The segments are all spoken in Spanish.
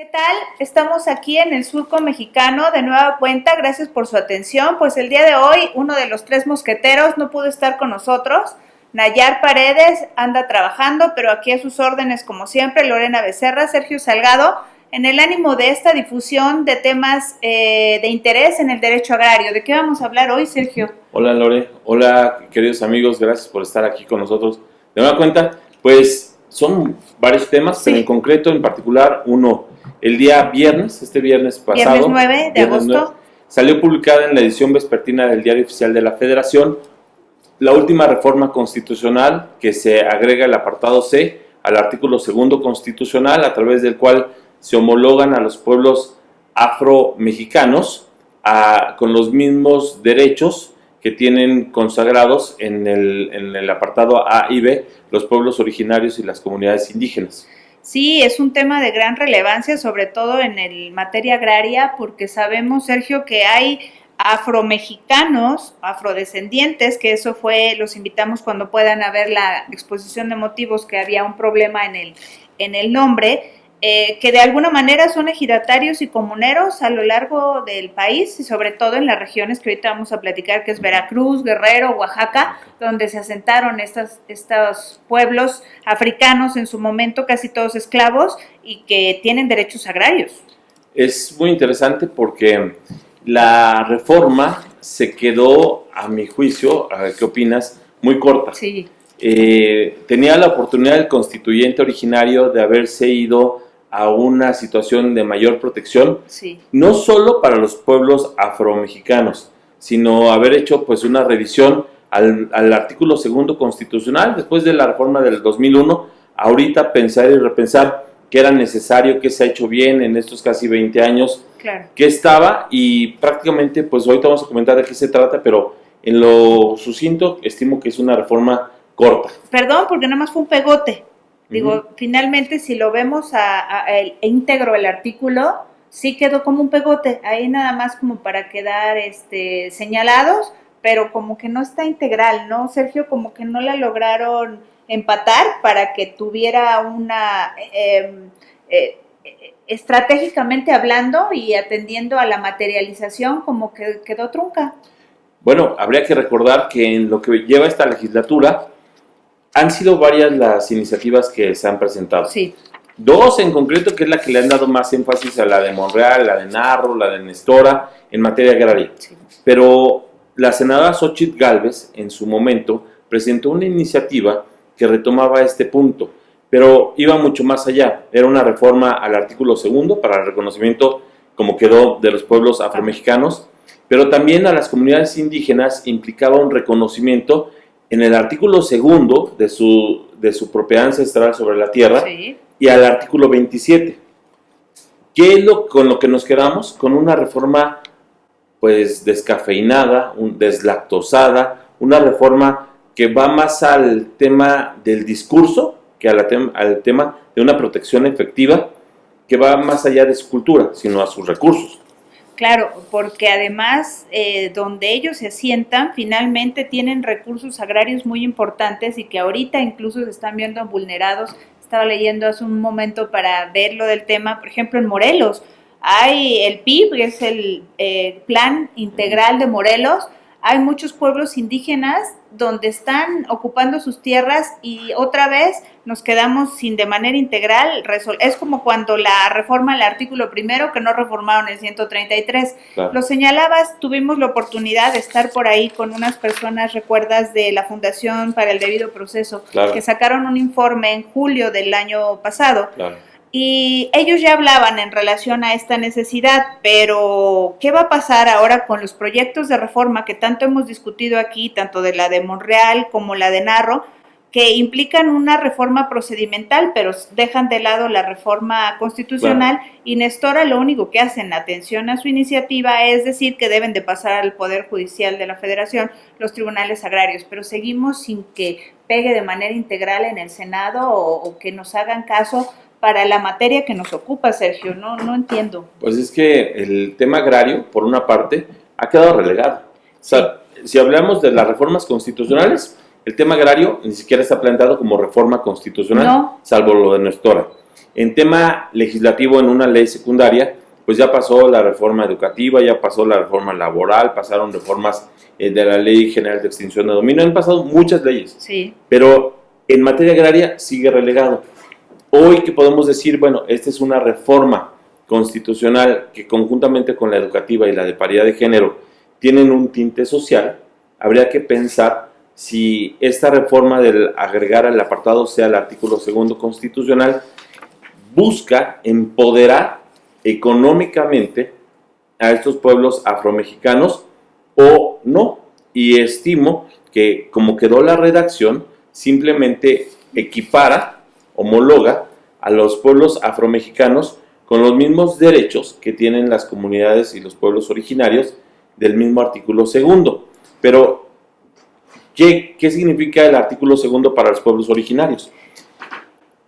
¿Qué tal? Estamos aquí en el Surco Mexicano de nueva cuenta, gracias por su atención. Pues el día de hoy uno de los tres mosqueteros no pudo estar con nosotros. Nayar Paredes anda trabajando, pero aquí a sus órdenes como siempre Lorena Becerra, Sergio Salgado, en el ánimo de esta difusión de temas de interés en el derecho agrario. ¿De qué vamos a hablar hoy, Sergio? Hola Lore, hola queridos amigos, gracias por estar aquí con nosotros. De nueva cuenta, pues son varios temas, Sí. pero en concreto, en particular, uno, el día viernes, este viernes pasado, Viernes 9 de agosto. salió publicada en la edición vespertina del Diario Oficial de la Federación la última reforma constitucional que se agrega el apartado C al artículo 2 constitucional, a través del cual se homologan a los pueblos afro-mexicanos con los mismos derechos que tienen consagrados en el apartado A y B los pueblos originarios y las comunidades indígenas. Sí, es un tema de gran relevancia, sobre todo en el materia agraria, porque sabemos, Sergio, que hay afromexicanos, afrodescendientes, que eso fue, los invitamos cuando puedan a ver la exposición de motivos, que había un problema en el nombre, que de alguna manera son ejidatarios y comuneros a lo largo del país y sobre todo en las regiones que ahorita vamos a platicar, que es Veracruz, Guerrero, Oaxaca, donde se asentaron estos pueblos africanos en su momento, casi todos esclavos, y que tienen derechos agrarios. Es muy interesante porque la reforma se quedó, a mi juicio, ¿qué opinas?, muy corta. Sí. Tenía la oportunidad el constituyente originario de haberse ido a una situación de mayor protección, Sí. no solo para los pueblos afromexicanos, sino haber hecho pues una revisión al artículo 2 constitucional, después de la reforma del 2001, ahorita pensar y repensar qué era necesario, qué se ha hecho bien en estos casi 20 años, Claro. qué estaba, y prácticamente pues ahorita vamos a comentar de qué se trata, pero en lo sucinto estimo que es una reforma corta. Perdón, porque nada más fue un pegote. Digo, finalmente si lo vemos íntegro el artículo, sí quedó como un pegote, ahí nada más como para quedar señalados, pero como que no está integral, ¿no, Sergio? Como que no la lograron empatar para que tuviera una, estratégicamente hablando y atendiendo a la materialización, como que quedó trunca. Bueno, habría que recordar que en lo que lleva esta legislatura han sido varias las iniciativas que se han presentado. Sí. Dos en concreto, que es la que le han dado más énfasis a la de Monreal, la de Narro, la de Nestora, en materia agraria. Sí. Pero la senadora Xóchitl Gálvez, en su momento, presentó una iniciativa que retomaba este punto, pero iba mucho más allá. Era una reforma al artículo 2 para el reconocimiento, como quedó, de los pueblos afromexicanos, pero también a las comunidades indígenas implicaba un reconocimiento en el artículo 2 de su propiedad ancestral sobre la tierra. Sí. Y al artículo 27. ¿Qué es con lo que nos quedamos? Con una reforma pues descafeinada, deslactosada, una reforma que va más al tema del discurso que al tema de una protección efectiva, que va más allá de su cultura, sino a sus recursos. Claro, porque además donde ellos se asientan finalmente tienen recursos agrarios muy importantes y que ahorita incluso se están viendo vulnerados. Estaba leyendo hace un momento para ver lo del tema, por ejemplo en Morelos, hay el PIB, que es el Plan Integral de Morelos, hay muchos pueblos indígenas donde están ocupando sus tierras y otra vez nos quedamos sin de manera integral. Es como cuando la reforma al artículo 1 que no reformaron el 133. Claro. Lo señalabas, tuvimos la oportunidad de estar por ahí con unas personas, recuerdas, de la Fundación para el Debido Proceso, Claro. que sacaron un informe en julio del año pasado. Claro. Y ellos ya hablaban en relación a esta necesidad, pero ¿qué va a pasar ahora con los proyectos de reforma que tanto hemos discutido aquí, tanto de la de Monreal como la de Narro, que implican una reforma procedimental, pero dejan de lado la reforma constitucional? Claro. Y Nestora lo único que hace en atención a su iniciativa es decir que deben de pasar al Poder Judicial de la Federación los tribunales agrarios, pero seguimos sin que pegue de manera integral en el Senado o que nos hagan caso para la materia que nos ocupa, Sergio. No entiendo. Pues es que el tema agrario, por una parte, ha quedado relegado. O sea, si hablamos de las reformas constitucionales, el tema agrario ni siquiera está planteado como reforma constitucional, no. Salvo lo de Nestora. En tema legislativo, en una ley secundaria, pues ya pasó la reforma educativa, ya pasó la reforma laboral, pasaron reformas de la Ley General de Extinción de Dominio, han pasado muchas leyes, Sí. pero en materia agraria sigue relegado. Hoy que podemos decir, bueno, esta es una reforma constitucional que conjuntamente con la educativa y la de paridad de género tienen un tinte social, habría que pensar si esta reforma del agregar al apartado C al artículo 2 constitucional busca empoderar económicamente a estos pueblos afromexicanos o no. Y estimo que como quedó la redacción, simplemente equipara, homologa a los pueblos afromexicanos con los mismos derechos que tienen las comunidades y los pueblos originarios del mismo artículo 2. Pero, ¿qué significa el artículo 2 para los pueblos originarios?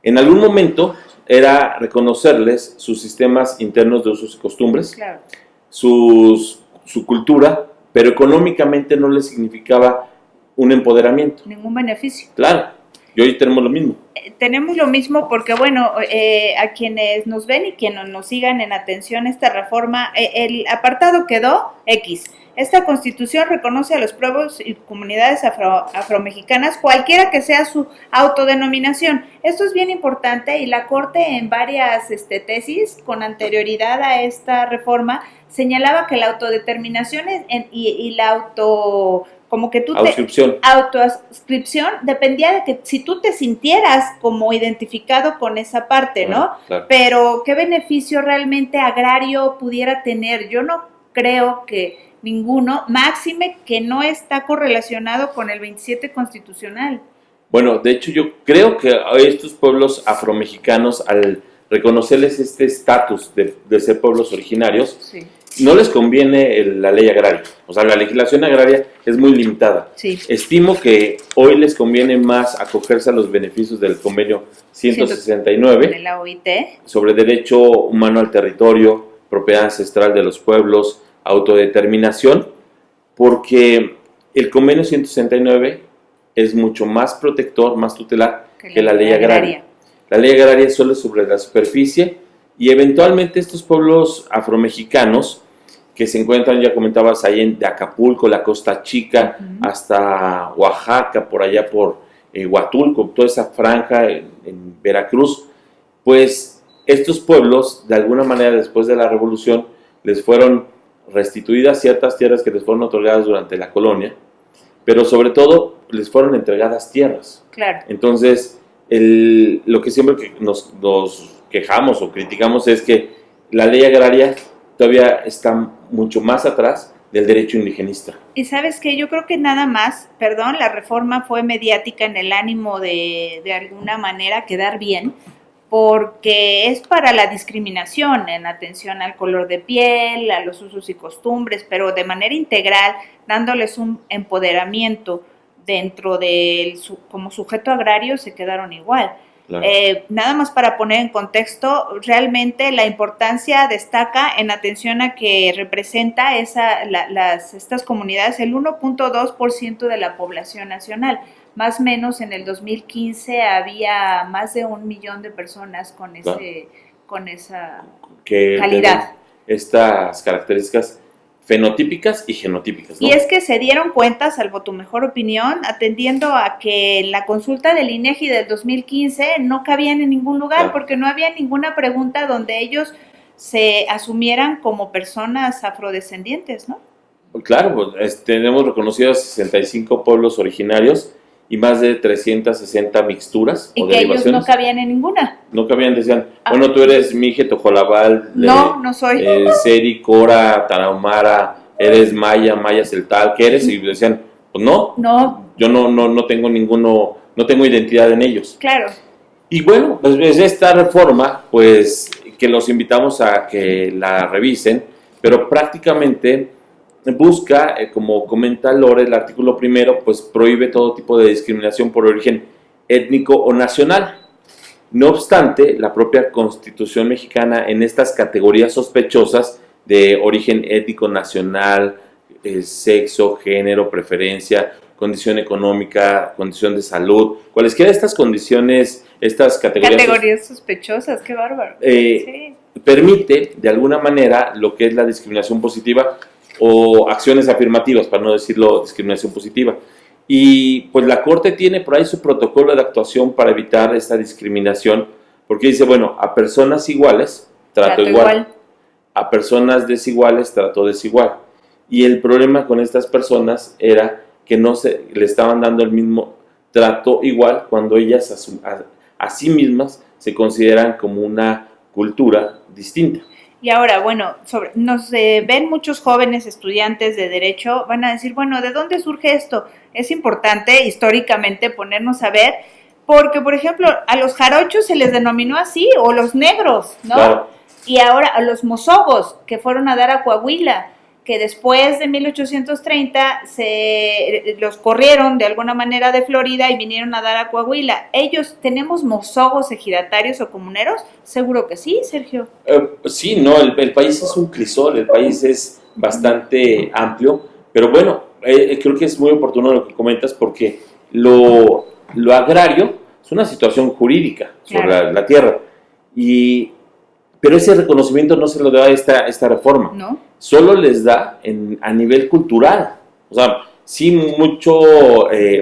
En algún momento era reconocerles sus sistemas internos de usos y costumbres, Claro. su cultura, pero económicamente no les significaba un empoderamiento. Ningún beneficio. Claro, y hoy tenemos lo mismo. Tenemos lo mismo porque, bueno, a quienes nos ven y quienes nos sigan en atención esta reforma, el apartado quedó X. Esta Constitución reconoce a los pueblos y comunidades afromexicanas, cualquiera que sea su autodenominación. Esto es bien importante y la Corte en varias tesis con anterioridad a esta reforma señalaba que la autodeterminación y la como que tú autoadscripción dependía de que si tú te sintieras como identificado con esa parte, ¿no? Claro. Pero ¿qué beneficio realmente agrario pudiera tener? Yo no creo que ninguno, máxime que no está correlacionado con el 27 constitucional. Bueno, de hecho yo creo que a estos pueblos afromexicanos, al reconocerles este estatus de ser pueblos originarios, Sí. no les conviene la ley agraria. O sea, la legislación agraria es muy limitada. Sí. Estimo que hoy les conviene más acogerse a los beneficios del convenio 169 De la OIT. sobre derecho humano al territorio, propiedad ancestral de los pueblos, autodeterminación, porque el convenio 169 es mucho más protector, más tutelar que la ley agraria. La ley agraria es solo sobre la superficie y eventualmente estos pueblos afromexicanos que se encuentran, ya comentabas, ahí de Acapulco, la Costa Chica, hasta Oaxaca, por allá por Huatulco, toda esa franja en Veracruz, pues estos pueblos, de alguna manera, después de la revolución, les fueron restituidas ciertas tierras que les fueron otorgadas durante la colonia, pero sobre todo les fueron entregadas tierras. Claro. Entonces, lo que siempre nos quejamos o criticamos es que la ley agraria todavía está mucho más atrás del derecho indigenista. Y sabes que yo creo que nada más, la reforma fue mediática en el ánimo de alguna manera quedar bien, porque es para la discriminación en atención al color de piel, a los usos y costumbres, pero de manera integral, dándoles un empoderamiento dentro del como sujeto agrario, se quedaron igual. Claro. Nada más para poner en contexto, realmente la importancia destaca en atención a que representa estas comunidades el 1.2% de la población nacional. Más o menos en el 2015 había más de 1 millón de personas con esa calidad. Estas características fenotípicas y genotípicas, ¿no? Y es que se dieron cuenta, salvo tu mejor opinión, atendiendo a que en la consulta del INEGI del 2015 no cabían en ningún lugar, claro, porque no había ninguna pregunta donde ellos se asumieran como personas afrodescendientes, ¿no? Claro, pues, tenemos reconocidos 65 pueblos originarios y más de 360 mixturas y o que derivaciones. Ellos no cabían en ninguna. No cabían, decían, bueno, tú eres Mije, Tojolabal, no soy. Seri, Cora, Tarahumara, eres Maya, Maya Celtal, ¿qué eres? Y decían, pues no, yo no tengo no tengo identidad en ellos. Claro. Y bueno, pues esta reforma, pues que los invitamos a que la revisen, pero prácticamente busca, como comenta Lore, el artículo 1, pues prohíbe todo tipo de discriminación por origen étnico o nacional. No obstante, la propia Constitución mexicana en estas categorías sospechosas de origen étnico, nacional, sexo, género, preferencia condición económica, condición de salud, cualesquiera de estas condiciones, estas categorías sospechosas, qué bárbaro. Sí. Permite de alguna manera lo que es la discriminación positiva o acciones afirmativas, para no decirlo discriminación positiva. Y pues la Corte tiene por ahí su protocolo de actuación para evitar esta discriminación, porque dice, bueno, a personas iguales trato igual, a personas desiguales trato desigual. Y el problema con estas personas era que no se le estaban dando el mismo trato igual cuando ellas a sí mismas se consideran como una cultura distinta. Y ahora, bueno, nos ven muchos jóvenes estudiantes de Derecho, van a decir, bueno, ¿de dónde surge esto? Es importante históricamente ponernos a ver, porque, por ejemplo, a los jarochos se les denominó así, o los negros, ¿no? Claro. Y ahora a los mozogos, que fueron a dar a Coahuila, que después de 1830 los corrieron de alguna manera de Florida y vinieron a dar a Coahuila. ¿Ellos tenemos mozogos ejidatarios o comuneros? Seguro que sí, Sergio. Sí, no, el país es un crisol, el país es bastante amplio, pero bueno, creo que es muy oportuno lo que comentas porque lo agrario es una situación jurídica sobre la tierra, pero ese reconocimiento no se lo da esta reforma. ¿No? Solo les da a nivel cultural. O sea, sí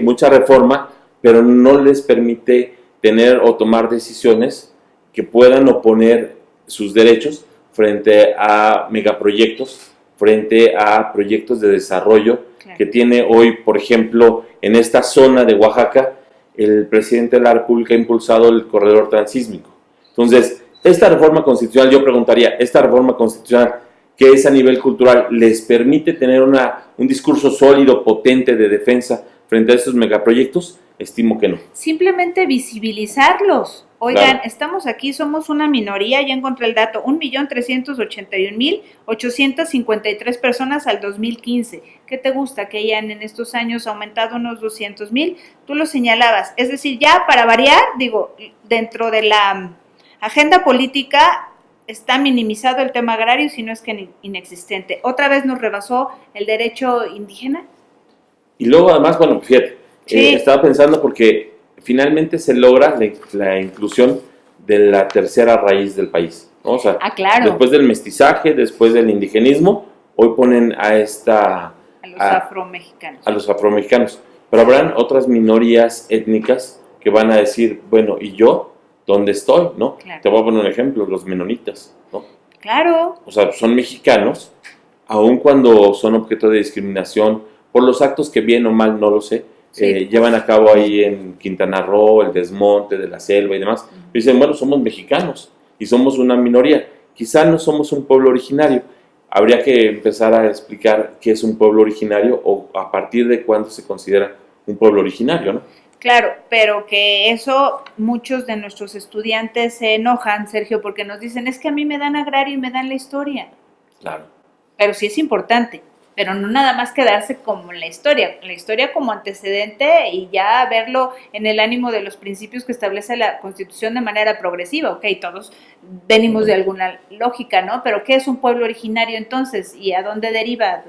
mucha reforma, pero no les permite tener o tomar decisiones que puedan oponer sus derechos frente a megaproyectos, frente a proyectos de desarrollo que tiene hoy, por ejemplo, en esta zona de Oaxaca, el presidente de la República ha impulsado el corredor transísmico. Entonces, esta reforma constitucional, yo preguntaría, ¿esta reforma constitucional que es a nivel cultural les permite tener un discurso sólido, potente de defensa frente a estos megaproyectos? Estimo que no. Simplemente visibilizarlos. Oigan, estamos aquí, somos una minoría, ya encontré el dato, 1,381,853 personas al 2015. ¿Qué te gusta? Que hayan en estos años aumentado unos 200,000. Tú lo señalabas. Es decir, ya para variar, digo, dentro de la agenda política está minimizado el tema agrario, si no es que inexistente. Otra vez nos rebasó el derecho indígena. Y luego además, bueno, fíjate, estaba pensando porque finalmente se logra la inclusión de la tercera raíz del país, ¿no? O sea, claro. Después del mestizaje, después del indigenismo, hoy ponen a los afromexicanos. A los afromexicanos. Pero habrán otras minorías étnicas que van a decir, bueno, ¿y yo? ¿Dónde estoy? ¿No? Claro. Te voy a poner un ejemplo, los menonitas, ¿no? Claro. O sea, son mexicanos, aun cuando son objeto de discriminación por los actos que bien o mal, no lo sé, llevan a cabo ahí en Quintana Roo, el desmonte de la selva y demás. Dicen, bueno, somos mexicanos y somos una minoría. Quizá no somos un pueblo originario. Habría que empezar a explicar qué es un pueblo originario o a partir de cuándo se considera un pueblo originario, ¿no? Claro, pero que eso muchos de nuestros estudiantes se enojan, Sergio, porque nos dicen, es que a mí me dan agrario y me dan la historia. Claro. Pero sí es importante, pero no nada más quedarse como en la historia como antecedente y ya verlo en el ánimo de los principios que establece la Constitución de manera progresiva. Ok, todos venimos de alguna lógica, ¿no? Pero ¿qué es un pueblo originario entonces? ¿Y a dónde deriva?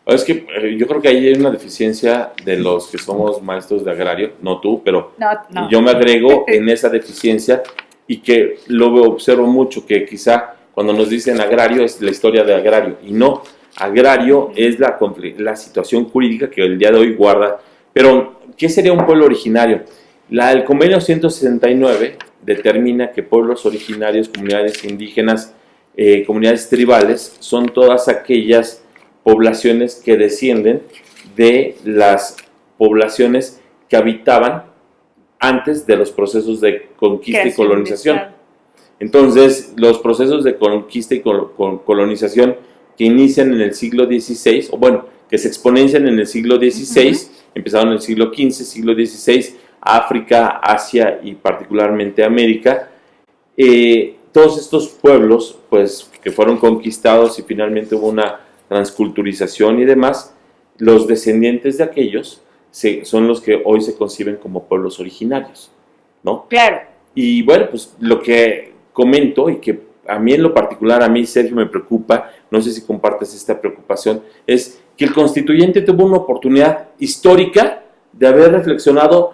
Es que yo creo que ahí hay una deficiencia de los que somos maestros de agrario, no tú, pero no. Yo me agrego en esa deficiencia y que lo observo mucho, que quizá cuando nos dicen agrario es la historia de agrario, y no, agrario es la situación jurídica que el día de hoy guarda. Pero, ¿qué sería un pueblo originario? El convenio 169 determina que pueblos originarios, comunidades indígenas, comunidades tribales, son todas aquellas poblaciones que descienden de las poblaciones que habitaban antes de los procesos de conquista y colonización. Entonces, los procesos de conquista y colonización que inician en el siglo XVI, o bueno, que se exponencian en el siglo XVI, empezaron en el siglo XV, siglo XVI, África, Asia y particularmente América, todos estos pueblos, pues, que fueron conquistados y finalmente hubo una transculturización y demás, los descendientes de aquellos son los que hoy se conciben como pueblos originarios, ¿no? Claro. Y bueno, pues lo que comento y que a mí en lo particular, a mí Sergio me preocupa, no sé si compartes esta preocupación, es que el constituyente tuvo una oportunidad histórica de haber reflexionado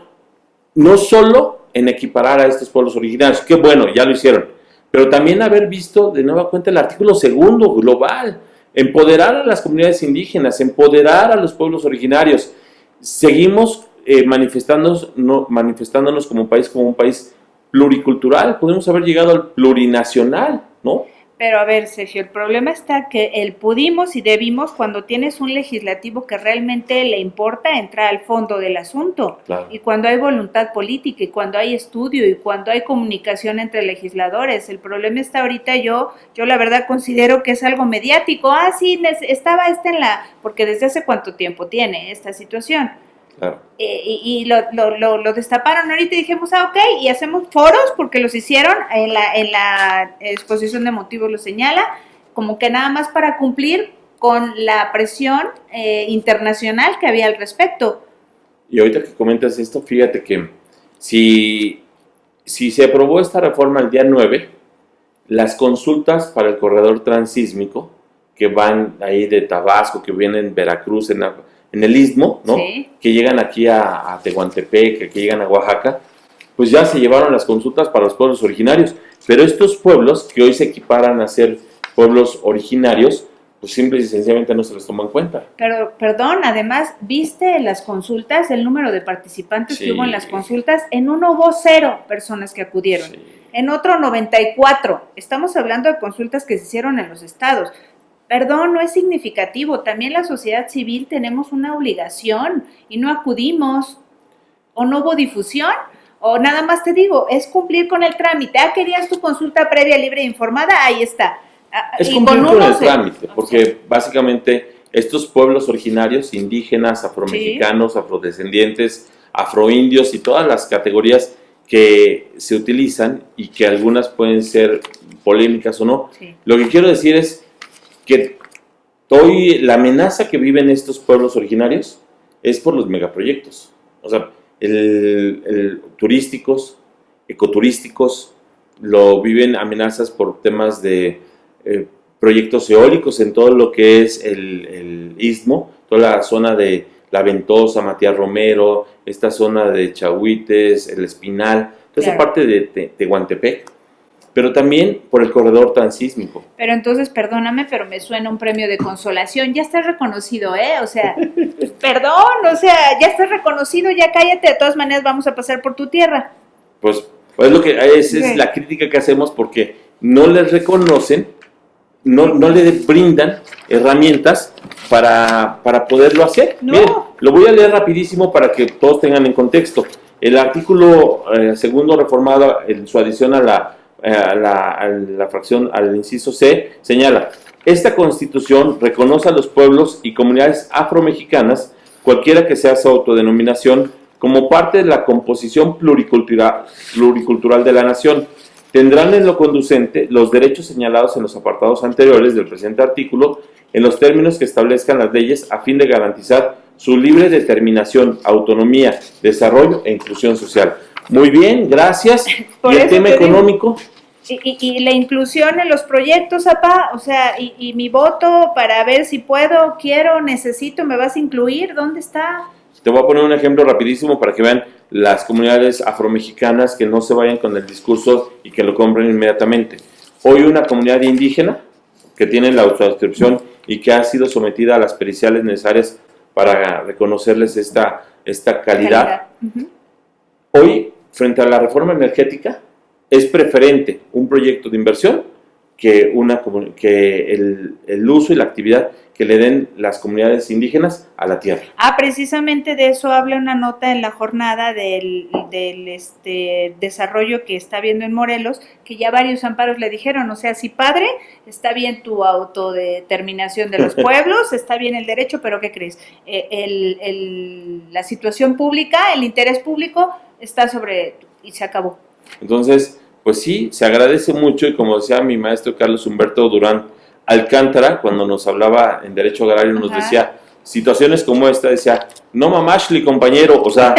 no solo en equiparar a estos pueblos originarios, que bueno, ya lo hicieron, pero también haber visto de nueva cuenta el artículo 2 global, empoderar a las comunidades indígenas, empoderar a los pueblos originarios. Seguimos manifestándonos como un país pluricultural, podemos haber llegado al plurinacional, ¿no? Pero a ver, Sergio, el problema está que el pudimos y debimos cuando tienes un legislativo que realmente le importa entrar al fondo del asunto. Claro. Y cuando hay voluntad política y cuando hay estudio y cuando hay comunicación entre legisladores. El problema está ahorita, yo la verdad considero que es algo mediático. Ah, sí, estaba porque desde hace cuánto tiempo tiene esta situación. Claro. Y lo destaparon ahorita y dijimos, ok, y hacemos foros porque los hicieron, en la exposición de motivos lo señala, como que nada más para cumplir con la presión internacional que había al respecto. Y ahorita que comentas esto, fíjate que si se aprobó esta reforma el día 9, las consultas para el corredor transísmico que van ahí de Tabasco, que vienen en Veracruz, en el Istmo, ¿no? Sí. Que llegan aquí a Tehuantepec, que llegan a Oaxaca, pues ya se llevaron las consultas para los pueblos originarios. Pero estos pueblos que hoy se equiparan a ser pueblos originarios, pues simple y sencillamente no se les toma en cuenta. Pero, perdón, además, ¿viste las consultas, el número de participantes Sí. que hubo en las consultas? En uno hubo 0 personas que acudieron, Sí. en otro 94. Estamos hablando de consultas que se hicieron en los estados. Perdón, no es significativo. También la sociedad civil tenemos una obligación y no acudimos. O no hubo difusión, o nada más te digo, es cumplir con el trámite. Ah, querías tu consulta previa, libre e informada, ahí está. Es Y cumplir con el se- trámite, porque básicamente estos pueblos originarios, indígenas, afromexicanos, afrodescendientes, afroindios y todas las categorías que se utilizan y que algunas pueden ser polémicas o no, Sí. lo que quiero decir es que hoy la amenaza que viven estos pueblos originarios es por los megaproyectos, o sea, turísticos, ecoturísticos, lo viven amenazas por temas de proyectos eólicos en todo lo que es el Istmo, toda la zona de La Ventosa, Matías Romero, esta zona de Chahuites, El Espinal, toda esa Claro. parte de Tehuantepec, pero también por el corredor transísmico. Pero entonces, perdóname, pero me suena un premio de consolación. Ya estás reconocido, ¿eh? O sea, perdón, o sea, ya estás reconocido, ya cállate. De todas maneras, vamos a pasar por tu tierra. Pues es lo que esa Sí. es la crítica que hacemos, porque no les reconocen, no le brindan herramientas para poderlo hacer. No. Miren, lo voy a leer rapidísimo para que todos tengan en contexto. El artículo segundo reformado, en su adición a la fracción, al inciso C, señala: esta Constitución reconoce a los pueblos y comunidades afromexicanas, cualquiera que sea su autodenominación, como parte de la composición pluricultural de la nación. Tendrán en lo conducente los derechos señalados en los apartados anteriores del presente artículo, en los términos que establezcan las leyes, a fin de garantizar su libre determinación, autonomía, desarrollo e inclusión social. Muy bien, gracias. Por ¿Y el eso tema te digo. económico? Y la inclusión en los proyectos, apá, o sea, y mi voto para ver si puedo, quiero, necesito, ¿me vas a incluir? ¿Dónde está? Te voy a poner un ejemplo rapidísimo para que vean las comunidades afromexicanas, que no se vayan con el discurso y que lo compren inmediatamente. Hoy una comunidad indígena que tiene la autodescripción y que ha sido sometida a las periciales necesarias para reconocerles esta calidad. Ujú. Hoy, frente a la reforma energética, es preferente un proyecto de inversión que el uso y la actividad que le den las comunidades indígenas a la tierra. Ah, precisamente de eso habla una nota en la jornada del desarrollo que está viendo en Morelos, que ya varios amparos le dijeron, o sea, sí, padre, está bien tu autodeterminación de los pueblos, está bien el derecho, pero ¿qué crees? La situación pública, el interés público está sobre, y se acabó. Entonces, pues sí, se agradece mucho, y como decía mi maestro Carlos Humberto Durán Alcántara, cuando nos hablaba en Derecho Agrario, nos Ajá. decía, situaciones como esta decía, no mamashli, compañero, o sea,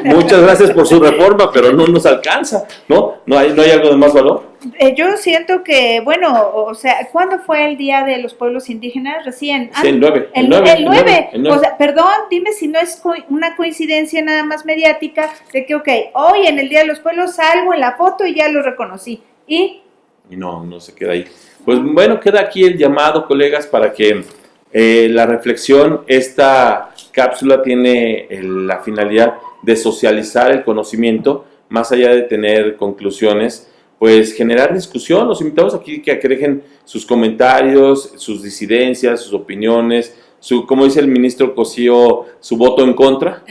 muchas gracias por su reforma, pero no nos alcanza, ¿no? ¿No hay algo de más valor? Yo siento que, bueno, o sea, ¿cuándo fue el Día de los Pueblos Indígenas? Recién. Sí, el 9. El 9. O sea, perdón, dime si no es una coincidencia nada más mediática de que, ok, hoy en el Día de los Pueblos salgo en la foto y ya lo reconocí. Y no se queda ahí. Pues bueno, queda aquí el llamado, colegas, para que la reflexión, esta cápsula tiene la finalidad de socializar el conocimiento, más allá de tener conclusiones, pues generar discusión. Los invitamos aquí que agreguen sus comentarios, sus disidencias, sus opiniones, como dice el ministro Cosío, su voto en contra,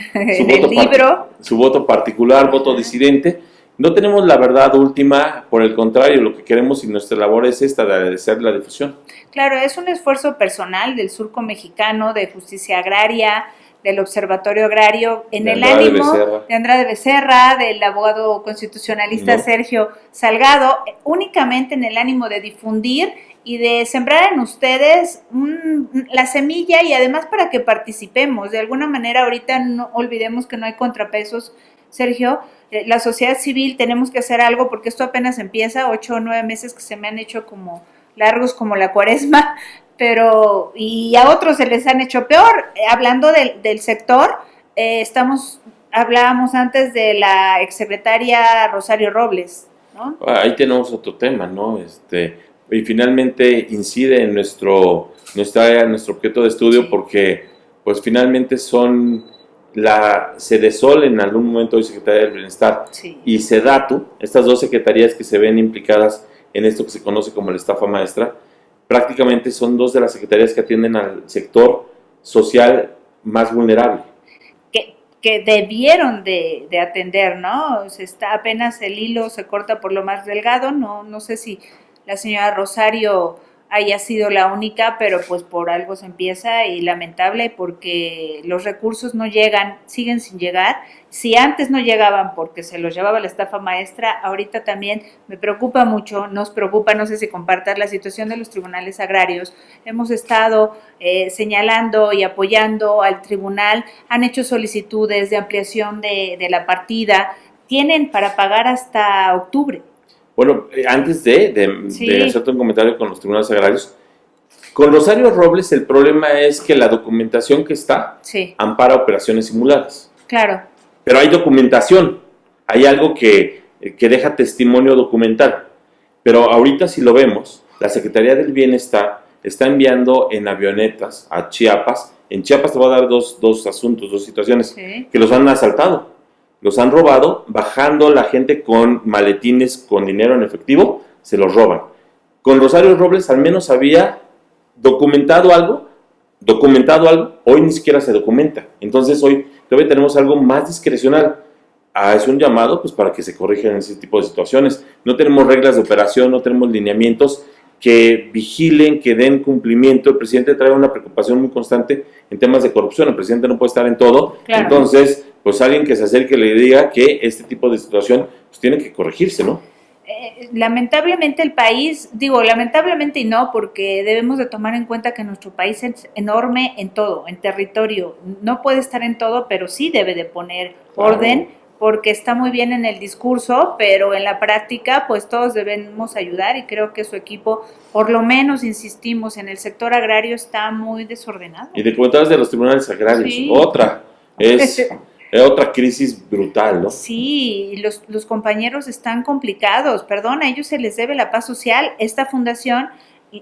su voto particular, voto disidente. No tenemos la verdad última, por el contrario, lo que queremos y nuestra labor es esta, de hacer la difusión. Claro, es un esfuerzo personal del Surco Mexicano, de Justicia Agraria, del Observatorio Agrario, en el ánimo de Andrade Becerra, del abogado constitucionalista Sergio Salgado, únicamente en el ánimo de difundir y de sembrar en ustedes la semilla y además para que participemos. De alguna manera, ahorita no olvidemos que no hay contrapesos, Sergio. La sociedad civil tenemos que hacer algo porque esto apenas empieza, 8 o 9 meses que se me han hecho como largos como la cuaresma, pero y a otros se les han hecho peor. Hablando del sector, hablábamos antes de la exsecretaria Rosario Robles, ¿no? Ahí tenemos otro tema, ¿no? Y finalmente incide en nuestra área, nuestro objeto de estudio, porque pues finalmente son la Sedesol, en algún momento hoy Secretaría del Bienestar, y Sedatu, estas dos secretarías que se ven implicadas en esto que se conoce como la estafa maestra, prácticamente son dos de las secretarías que atienden al sector social más vulnerable. Que debieron de atender, ¿no? Apenas el hilo se corta por lo más delgado, no sé si la señora Rosario haya sido la única, pero pues por algo se empieza y lamentable porque los recursos no llegan, siguen sin llegar. Si antes no llegaban porque se los llevaba la estafa maestra, ahorita también me preocupa mucho, nos preocupa, no sé si compartas la situación de los tribunales agrarios. Hemos estado señalando y apoyando al tribunal, han hecho solicitudes de ampliación de la partida, tienen para pagar hasta octubre. Bueno, antes de hacerte un comentario con los tribunales agrarios, con Rosario Robles el problema es que la documentación que está ampara operaciones simuladas. Claro. Pero hay documentación, hay algo que deja testimonio documental. Pero ahorita si lo vemos, la Secretaría del Bienestar está enviando en avionetas a Chiapas. En Chiapas te voy a dar dos asuntos, dos situaciones, que los han asaltado. Los han robado, bajando la gente con maletines con dinero en efectivo, se los roban. Con Rosario Robles al menos había documentado algo, hoy ni siquiera se documenta. Entonces hoy todavía tenemos algo más discrecional. Es un llamado pues para que se corrijan ese tipo de situaciones. No tenemos reglas de operación, no tenemos lineamientos que vigilen, que den cumplimiento. El presidente trae una preocupación muy constante en temas de corrupción. El presidente no puede estar en todo. Claro. Entonces, pues alguien que se acerque le diga que este tipo de situación pues tiene que corregirse, ¿no? Lamentablemente el país, lamentablemente y no, porque debemos de tomar en cuenta que nuestro país es enorme en todo, en territorio. No puede estar en todo, pero sí debe de poner orden, porque está muy bien en el discurso, pero en la práctica pues todos debemos ayudar y creo que su equipo, por lo menos insistimos, en el sector agrario está muy desordenado. Y de comentabas de los tribunales agrarios, otra crisis brutal, ¿no? Sí, los compañeros están complicados, perdón, a ellos se les debe la paz social. Esta fundación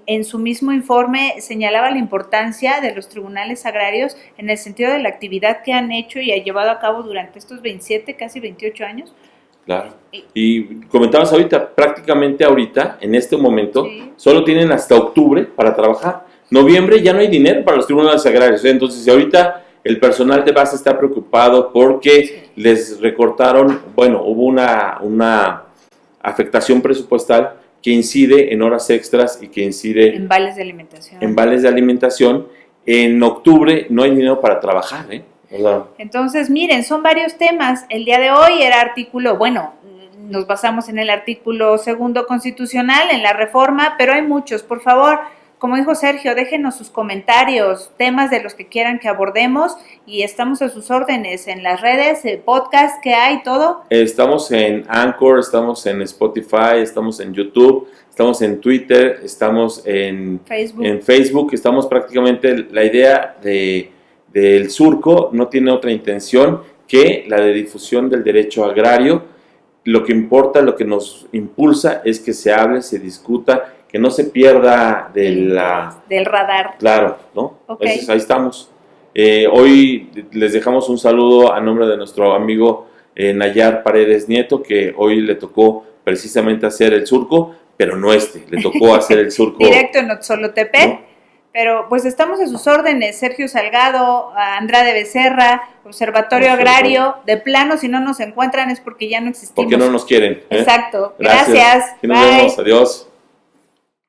en su mismo informe señalaba la importancia de los tribunales agrarios en el sentido de la actividad que han hecho y ha llevado a cabo durante estos 27, casi 28 años. Claro, y comentabas ahorita, prácticamente ahorita, en este momento, solo tienen hasta octubre para trabajar. Noviembre ya no hay dinero para los tribunales agrarios, entonces si ahorita el personal de base está preocupado porque les recortaron, hubo una afectación presupuestal que incide en horas extras y que incide en vales de alimentación. En octubre no hay dinero para trabajar, ¿eh? Entonces, miren, son varios temas. El día de hoy era nos basamos en el artículo 2 constitucional, en la reforma, pero hay muchos. Por favor, como dijo Sergio, déjenos sus comentarios, temas de los que quieran que abordemos y estamos a sus órdenes en las redes, el podcast que hay, todo. Estamos en Anchor, estamos en Spotify, estamos en YouTube, estamos en Twitter, estamos en Facebook, estamos prácticamente, la idea del Surco no tiene otra intención que la de difusión del derecho agrario. Lo que importa, lo que nos impulsa es que se hable, se discuta, que no se pierda del radar. Claro, ¿no? Okay. Entonces, ahí estamos. Hoy les dejamos un saludo a nombre de nuestro amigo Nayar Paredes Nieto, que hoy le tocó precisamente hacer el surco, pero no le tocó hacer el surco directo en Otzolotepec, ¿no? Pero pues estamos a sus órdenes, Sergio Salgado, Andrade Becerra, Observatorio Agrario. De plano, si no nos encuentran es porque ya no existimos. Porque no nos quieren. Exacto. Gracias. Gracias. Y nos vemos. Adiós.